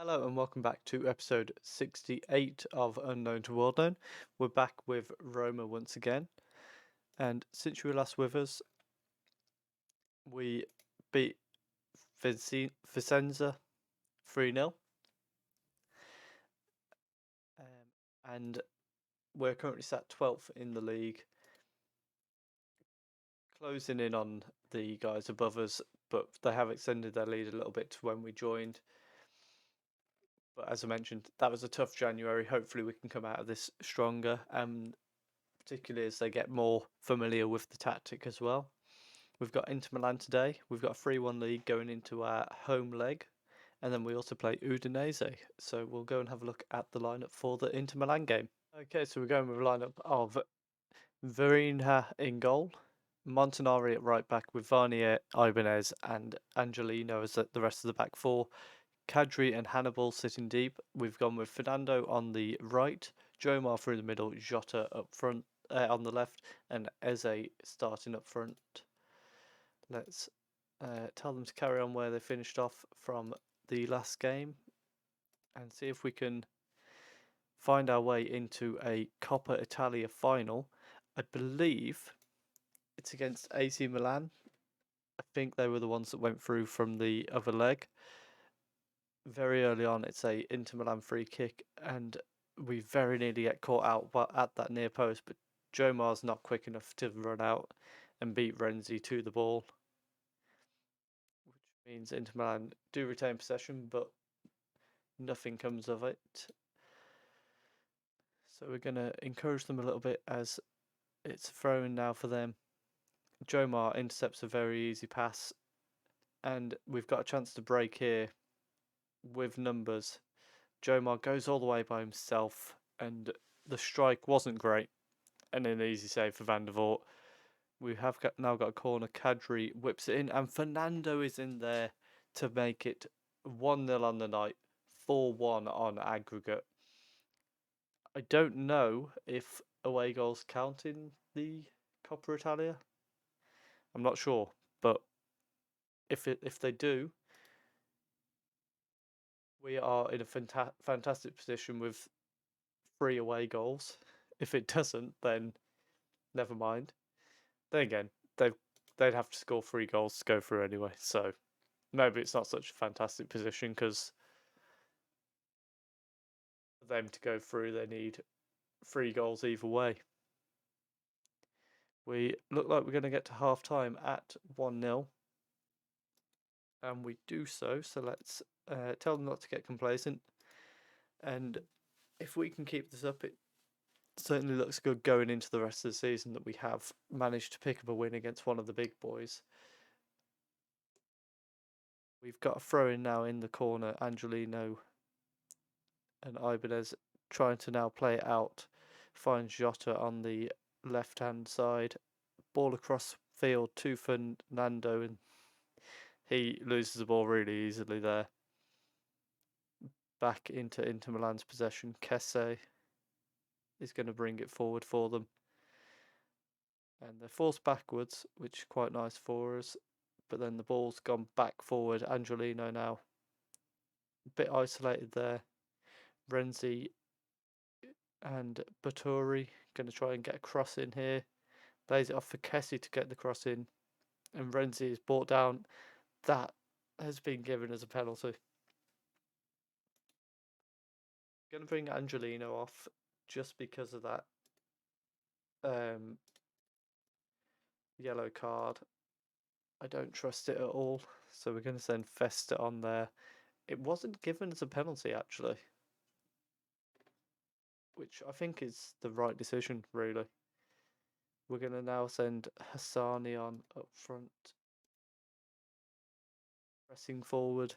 Hello and welcome back to episode 68 of Unknown to World Known. We're back with Roma once again, and since you were last with us, we beat Vicenza 3-0, and we're currently sat 12th in the league, closing in on the guys above us, but they have extended their lead a little bit to when we joined. But as I mentioned, that was a tough January. Hopefully we can come out of this stronger, and particularly as they get more familiar with the tactic as well. We've got Inter Milan today. We've got a 3-1 lead going into our home leg. And then we also play Udinese. So we'll go and have a look at the lineup for the Inter Milan game. Okay, so we're going with a lineup of Verina in goal, Montanari at right back with Varnier, Ibanez and Angelino as the rest of the back four. Kadri and Hannibal sitting deep. We've gone with Fernando on the right, Jomar through the middle, Jota up front on the left, and Eze starting up front. Let's tell them to carry on where they finished off from the last game and see if we can find our way into a Coppa Italia final. I believe it's against AC Milan. I think they were the ones that went through from the other leg. Very early on, it's a Inter Milan free kick, and we very nearly get caught out at that near post, but Jomar's not quick enough to run out and beat Renzi to the ball, which means Inter Milan do retain possession, but nothing comes of it. So we're going to encourage them a little bit as it's thrown now for them. Jomar intercepts a very easy pass, and we've got a chance to break here with numbers. Jomar goes all the way by himself, and the strike wasn't great, and an easy save for Van der Voort. We have now got a corner. Kadri whips it in, and Fernando is in there to make it 1-0 on the night, 4-1 on aggregate. I don't know if away goals count in the Coppa Italia. I'm not sure, but if they do, we are in a fantastic position with 3 away goals. If it doesn't, then never mind. Then again, they'd have to score 3 goals to go through anyway, so maybe it's not such a fantastic position because for them to go through, they need 3 goals either way. We look like we're going to get to half time at 1-0. And we do so let's tell them not to get complacent. And if we can keep this up, it certainly looks good going into the rest of the season that we have managed to pick up a win against one of the big boys. We've got a throw in now in the corner. Angelino and Ibanez trying to now play it out. Finds Jota on the left-hand side. Ball across field to Fernando, and he loses the ball really easily there. Back into Inter Milan's possession. Kesse is going to bring it forward for them. And they're forced backwards, which is quite nice for us. But then the ball's gone back forward. Angelino now a bit isolated there. Renzi and Baturi going to try and get a cross in here. Plays it off for Kessie to get the cross in. And Renzi is brought down. That has been given as a penalty. Going to bring Angelino off just because of that yellow card. I don't trust it at all, so we're going to send Festa on there. It wasn't given as a penalty, actually, which I think is the right decision, really. We're going to now send Hassani on up front, pressing forward,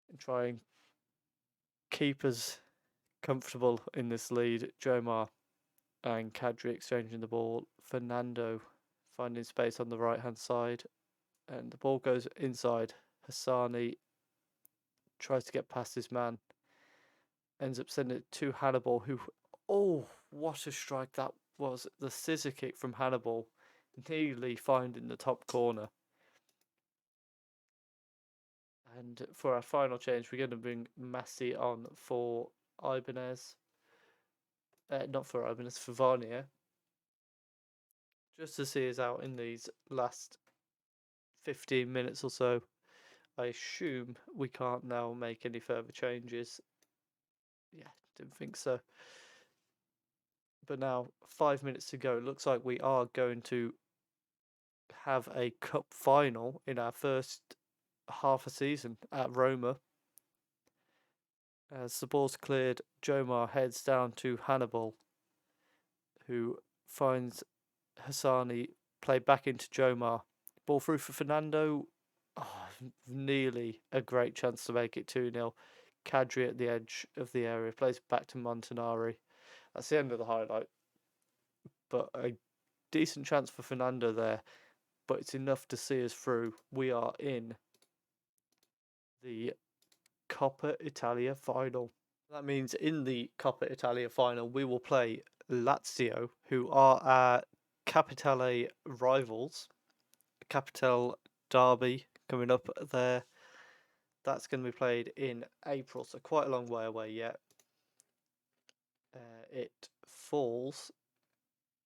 and try and keep us comfortable in this lead. Jomar and Kadri exchanging the ball. Fernando finding space on the right-hand side, and the ball goes inside. Hassani tries to get past his man, ends up sending it to Hannibal, who, oh, what a strike that was. The scissor kick from Hannibal, nearly finding the top corner. And for our final change, we're going to bring Messi on for Ibanez. Not for Ibanez, for Varnier. Just to see us out in these last 15 minutes or so. I assume we can't now make any further changes. Yeah, didn't think so. But now, 5 minutes to go. It looks like we are going to have a cup final in our first half a season at Roma. As the ball's cleared, Jomar heads down to Hannibal, who finds Hassani, played back into Jomar. Ball through for Fernando. Oh, nearly a great chance to make it 2-0. Kadri at the edge of the area, plays back to Montanari. That's the end of the highlight. But a decent chance for Fernando there, but it's enough to see us through. We are in the Coppa Italia final. That means in the Coppa Italia final, we will play Lazio, who are our Capitale rivals. Capital derby coming up there. That's going to be played in April, so quite a long way away yet. It falls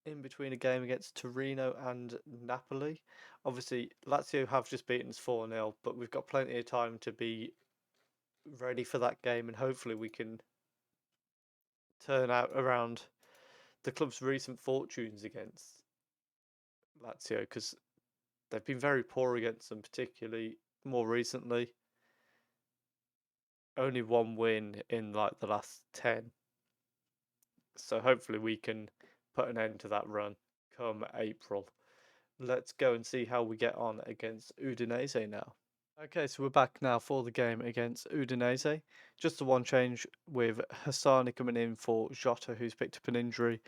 in between a game against Torino and Napoli. Obviously, Lazio have just beaten us 4-0, but we've got plenty of time to be ready for that game, and hopefully we can turn out around the club's recent fortunes against Lazio, because they've been very poor against them, particularly more recently. Only one win in like the last 10. So hopefully we can put an end to that run come April. Let's go and see how we get on against Udinese now. Okay, so we're back now for the game against Udinese. Just the one change with Hassani coming in for Jota, who's picked up an injury.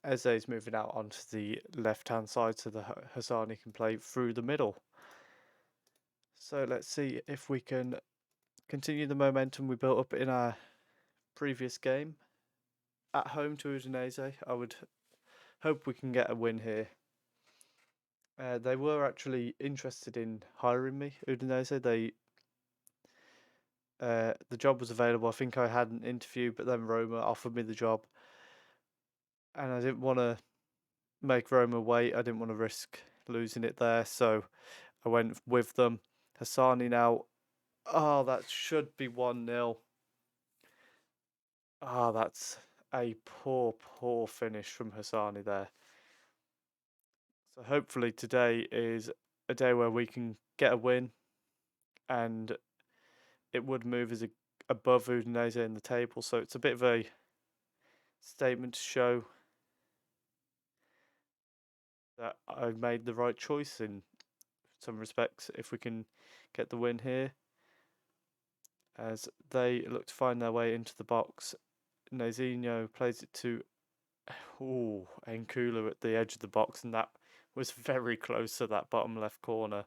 Eze's moving out onto the left-hand side so that Hassani can play through the middle. So let's see if we can continue the momentum we built up in our previous game. At home to Udinese, I would hope we can get a win here. They were actually interested in hiring me, Udinese. The job was available. I think I had an interview, but then Roma offered me the job, and I didn't want to make Roma wait. I didn't want to risk losing it there, so I went with them. Hassani now. Oh, that should be 1-0. Ah, that's a poor, poor finish from Hassani there. So hopefully today is a day where we can get a win, and it would move us above Udinese in the table. So it's a bit of a statement to show that I made the right choice in some respects. If we can get the win here, as they look to find their way into the box. Nezinho plays it to Nkulu at the edge of the box, and that was very close to that bottom left corner.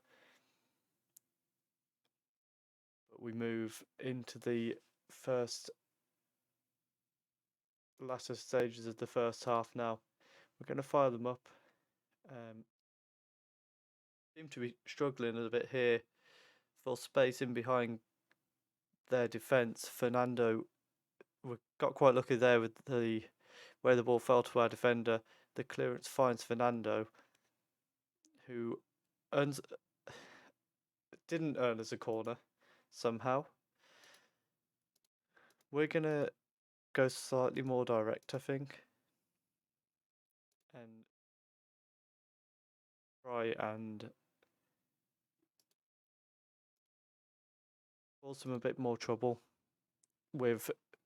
But we move into the latter stages of the first half now. We're going to fire them up. Seem to be struggling a bit here for space in behind their defence. Fernando, we got quite lucky there with the where the ball fell to our defender. The clearance finds Fernando, who didn't earn us a corner somehow. We're gonna go slightly more direct, I think, and try and cause them a bit more trouble.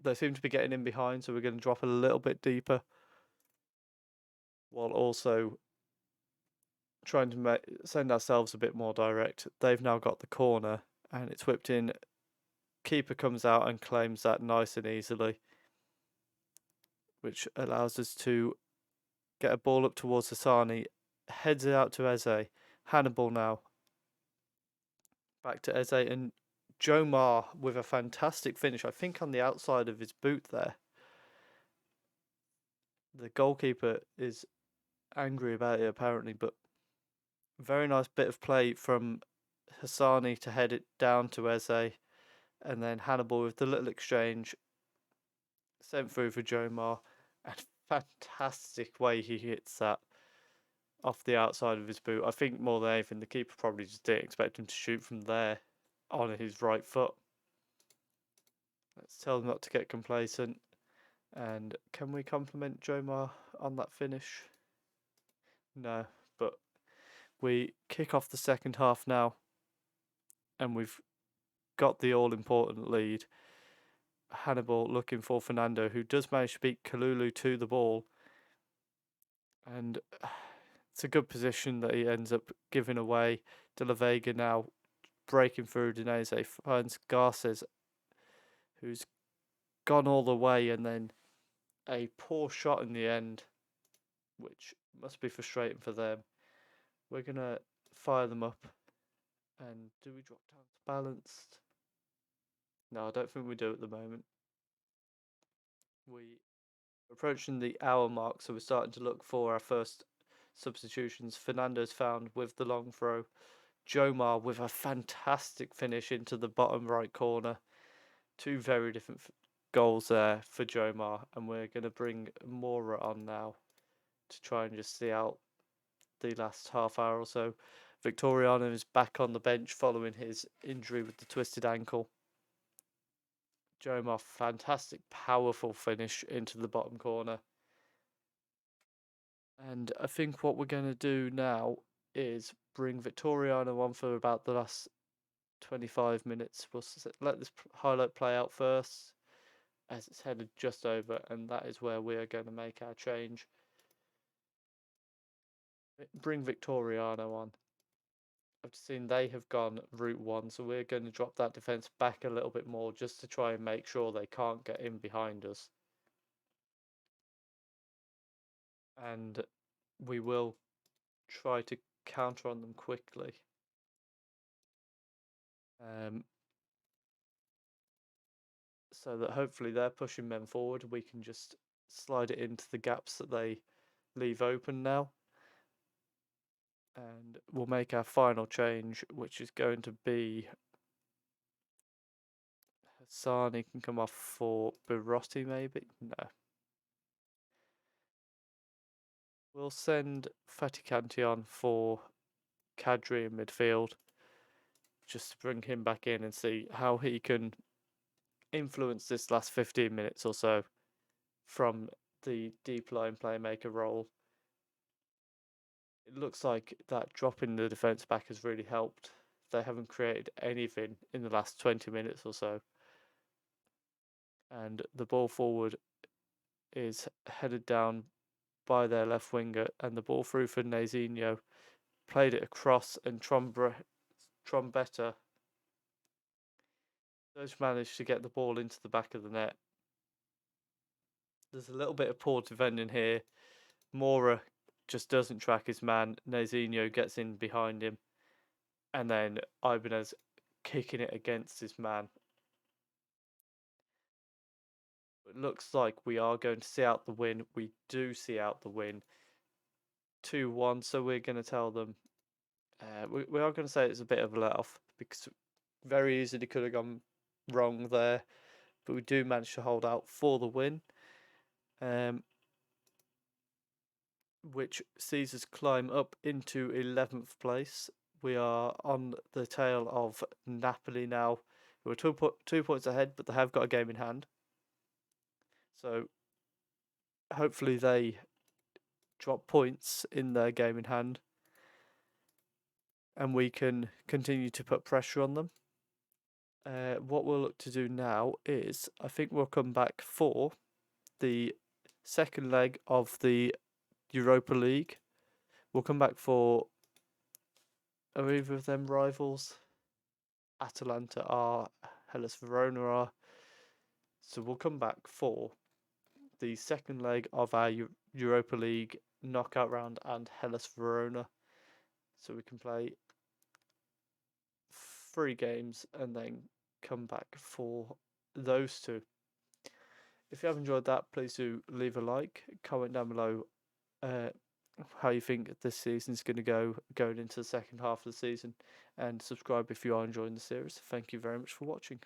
They seem to be getting in behind, so we're going to drop a little bit deeper, while also trying to send ourselves a bit more direct. They've now got the corner, and it's whipped in. Keeper comes out and claims that nice and easily, which allows us to get a ball up towards Hassani. Heads it out to Eze. Hannibal now. Back to Eze, and Jomar with a fantastic finish, I think on the outside of his boot there. The goalkeeper is angry about it apparently, but very nice bit of play from Hassani to head it down to Eze, and then Hannibal with the little exchange sent through for Jomar, and fantastic way he hits that off the outside of his boot. I think more than anything, the keeper probably just didn't expect him to shoot from there on his right foot. Let's tell him not to get complacent. And can we compliment Jomar on that finish? No, but we kick off the second half now, and we've got the all-important lead. Hannibal looking for Fernando, who does manage to beat Kalulu to the ball, and it's a good position that he ends up giving away. De La Vega now breaking through. Dinese finds Garces, who's gone all the way, and then a poor shot in the end, which must be frustrating for them. We're going to fire them up. And do we drop down to balanced? No, I don't think we do at the moment. We're approaching the hour mark, so we're starting to look for our first substitutions. Fernando's found with the long throw. Jomar with a fantastic finish into the bottom right corner. Two very different goals there for Jomar, and we're going to bring Mora on now to try and just see out the last half hour or so. Victoriano is back on the bench following his injury with the twisted ankle. Jomar, fantastic, powerful finish into the bottom corner. And I think what we're going to do now is bring Victoriano on for about the last 25 minutes. We'll let this highlight play out first, as it's headed just over, and that is where we are going to make our change. Bring Victoriano on. I've seen they have gone route one, so we're going to drop that defence back a little bit more just to try and make sure they can't get in behind us. And we will try to counter on them quickly. So that hopefully they're pushing men forward. We can just slide it into the gaps that they leave open now. And we'll make our final change, which is going to be Hassani can come off for Birotti, maybe? No. We'll send Faticanti on for Kadri in midfield, just to bring him back in and see how he can influence this last 15 minutes or so from the deep line playmaker role. It looks like that drop in the defence back has really helped. They haven't created anything in the last 20 minutes or so. And the ball forward is headed down by their left winger, and the ball through for Nazinho. Played it across, and Trombetta does manage to get the ball into the back of the net. There's a little bit of poor defending here. Mora just doesn't track his man. Nazinho gets in behind him, and then Ibanez kicking it against his man. It looks like we are going to see out the win. We do see out the win. 2-1, so we're going to tell them. We are going to say it's a bit of a let-off, because very easily could have gone wrong there. But we do manage to hold out for the win. Which sees us climb up into 11th place. We are on the tail of Napoli now, who are 2 points ahead, but they have got a game in hand. So hopefully they drop points in their game in hand, and we can continue to put pressure on them. What we'll look to do now is, I think we'll come back for the second leg of the Europa League. We'll come back for, are either of them rivals? Atalanta are, Hellas Verona are. So we'll come back for the second leg of our Europa League knockout round and Hellas Verona. So we can play 3 games and then come back for those 2. If you have enjoyed that, please do leave a like, comment down below how you think this season's going to go going into the second half of the season, and subscribe if you are enjoying the series. Thank you very much for watching.